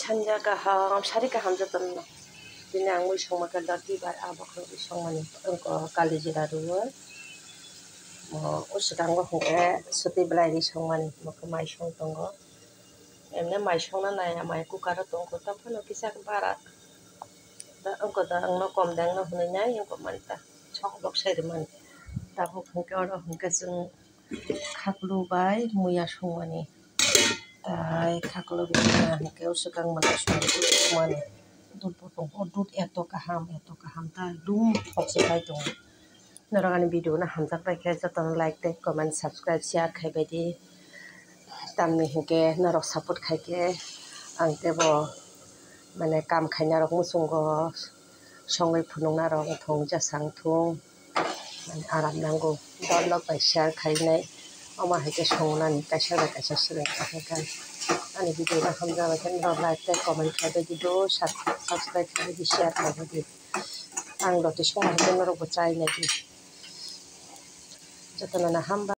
Sanja kaham sari kaham jatan na dini ang mo isong magalati ba abak ng isong mani ko kalijira ruwa mo usikang ko hungke suti belai isong mani mo kamay isong tonggo emne may isong na na may kukara tonggo tapos no kisa barat da ang ko da ang no kom dang no hunanya yung ko man ta chok bok sai de man ta hungke oro hungke jung khaklu bai muya song mani tai khaklo bina hingke usikang mana song mani dut potong dut eto kaham ta dum oksipai tong narangani video na hamjak bai khe jatan like tei comment subscribe share khai bai di tamni hingke narok support khai ke ang tebo mane kam khaina rok muchungo songoi phunukna rok thong jasang thung mane aram nango download bai share khainai oma hingke songnani kaisa bai kaisa silai kahai ani video na hamjak bai khe narok like tei comment khai bai di do subscribe khai bai di share khai bai di ang roti song hingke narok bo chai nai di jotona na hamba.